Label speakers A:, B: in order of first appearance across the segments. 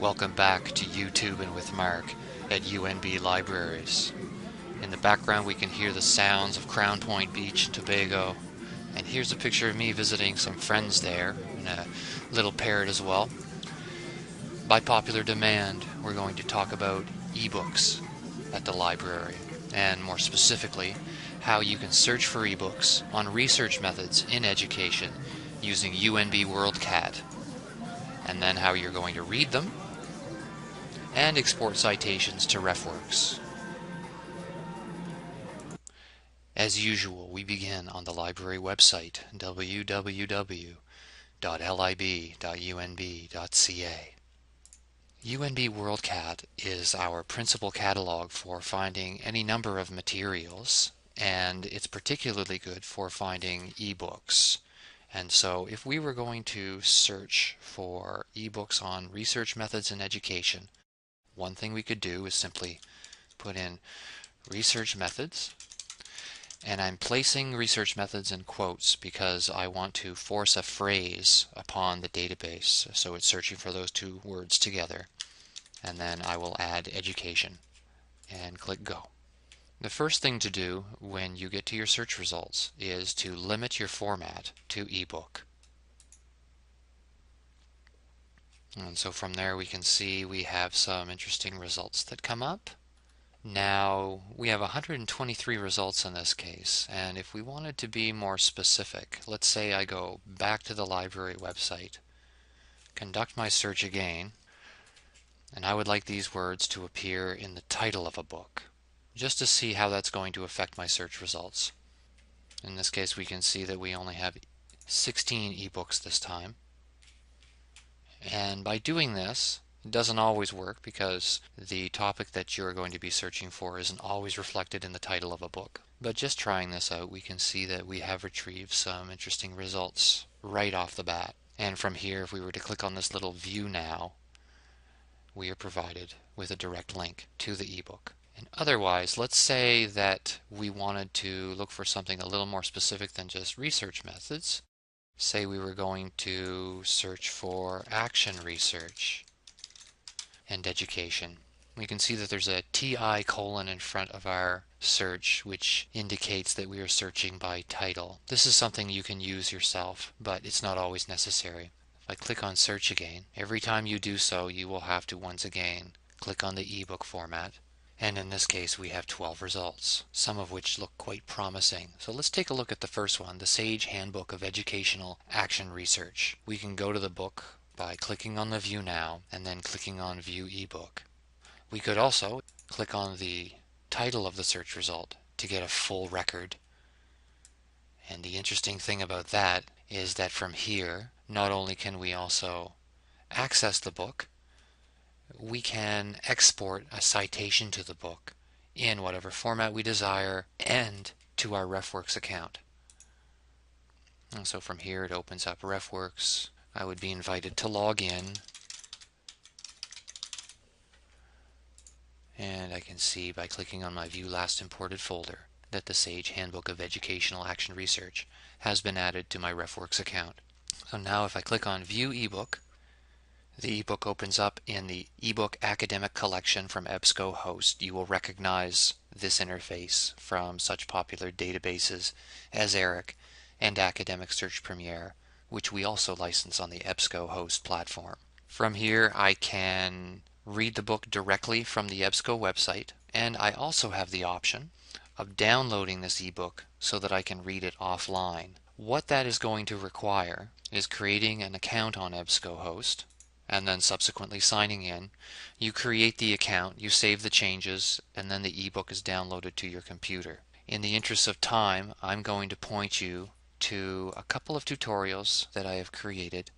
A: Welcome back to YouTube and with Mark at UNB Libraries. In the background we can hear the sounds of Crown Point Beach in Tobago, and here's a picture of me visiting some friends there, and a little parrot as well. By popular demand, we're going to talk about ebooks at the library, and more specifically, how you can search for ebooks on research methods in education using UNB WorldCat, and then how you're going to read them and export citations to RefWorks. As usual, we begin on the library website, www.lib.unb.ca. UNB WorldCat is our principal catalog for finding any number of materials, and it's particularly good for finding ebooks. And so if we were going to search for ebooks on research methods in education, one thing we could do is simply put in research methods, and I'm placing research methods in quotes because I want to force a phrase upon the database, so it's searching for those two words together. And then I will add education and click go. The first thing to do when you get to your search results is to limit your format to ebook. And so from there we can see we have some interesting results that come up. Now we have 123 results in this case, and if we wanted to be more specific, let's say I go back to the library website, conduct my search again, and I would like these words to appear in the title of a book, just to see how that's going to affect my search results. In this case we can see that we only have 16 ebooks this time. And by doing this, it doesn't always work because the topic that you're going to be searching for isn't always reflected in the title of a book. But just trying this out, we can see that we have retrieved some interesting results right off the bat. And from here, if we were to click on this little View Now, we are provided with a direct link to the ebook. And otherwise, let's say that we wanted to look for something a little more specific than just research methods. Say we were going to search for action research and education. We can see that there's a TI colon in front of our search, which indicates that we are searching by title. This is something you can use yourself, but it's not always necessary. If I click on search again, every time you do so, you will have to once again click on the ebook format. And in this case, we have 12 results, some of which look quite promising. So let's take a look at the first one, the Sage Handbook of Educational Action Research. We can go to the book by clicking on the View Now and then clicking on View eBook. We could also click on the title of the search result to get a full record. And the interesting thing about that is that from here, not only can we also access the book, we can export a citation to the book in whatever format we desire and to our RefWorks account. And so from here it opens up RefWorks. I would be invited to log in, and I can see by clicking on my View Last Imported folder that the Sage Handbook of Educational Action Research has been added to my RefWorks account. So now if I click on View eBook, the ebook opens up in the eBook Academic Collection from EBSCOhost. You will recognize this interface from such popular databases as ERIC and Academic Search Premier, which we also license on the EBSCOhost platform. From here, I can read the book directly from the EBSCO website, and I also have the option of downloading this ebook so that I can read it offline. What that is going to require is creating an account on EBSCOhost, and then subsequently signing in. You create the account, you save the changes, and then the ebook is downloaded to your computer. In the interest of time, I'm going to point you to a couple of tutorials that I have created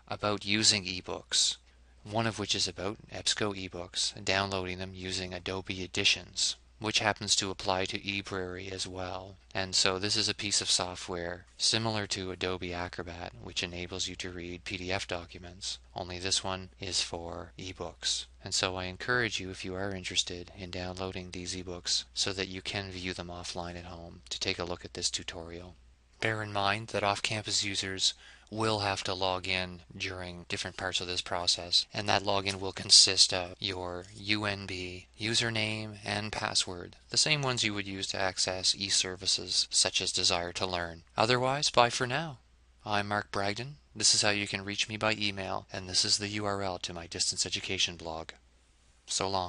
A: about using ebooks, one of which is about EBSCO ebooks, downloading them using Adobe Editions, which happens to apply to eBrary as well. And so this is a piece of software similar to Adobe Acrobat, which enables you to read PDF documents, only this one is for ebooks. And so I encourage you, if you are interested in downloading these ebooks so that you can view them offline at home, to take a look at this tutorial. Bear in mind that off-campus users will have to log in during different parts of this process, and that login will consist of your UNB username and password, the same ones you would use to access e-services such as Desire to Learn. Otherwise, bye for now. I'm Mark Bragdon. This is how you can reach me by email, and this is the URL to my distance education blog. So long.